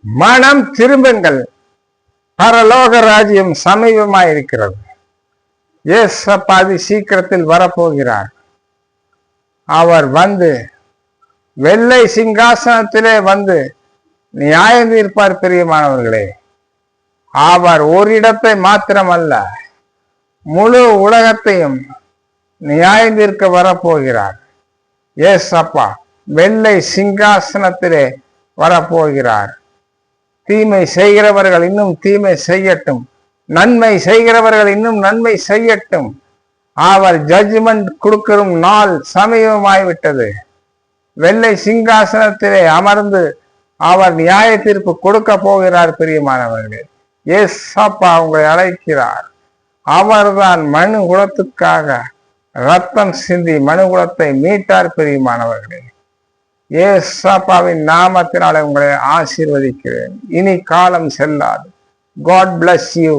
மனம் திரும்புங்கள், பரலோக ராஜ்யம் சமீபமாயிருக்கிறது. ஏசப்பா சீக்கிரத்தில் வரப்போகிறார். அவர் வந்து வெள்ளை சிங்காசனத்திலே வந்து நியாயம் தீர்ப்பார். பிரியமானவர்களே, அவர் ஒரு இடத்தை மாத்திரமல்ல, முழு உலகத்தையும் நியாயம் தீர்க்க வரப்போகிறார். ஏசப்பா வெள்ளை சிங்காசனத்திலே வரப்போகிறார். தீமை செய்கிறவர்கள் இன்னும் தீமை செய்யட்டும், நன்மை செய்கிறவர்கள் இன்னும் நன்மை செய்யட்டும். அவர் ஜட்ஜ்மெண்ட் கொடுக்கிற நாள் சமீபமாய்விட்டது. வெள்ளை சிங்காசனத்திலே அமர்ந்து அவர் நியாய தீர்ப்பு கொடுக்க போகிறார். பிரியமானவர்களே, ஏசப்பா உங்களை அழைக்கிறார். அவர்தான் மனு குலத்துக்காக ரத்தம் சிந்தி மனு குலத்தை மீட்டார். பிரியமானவர்களே, ஏசப்பாவின் நாமத்தினாலே உங்களை ஆசீர்வதிக்கிறேன். இனி காலம் செல்லாது. God bless you.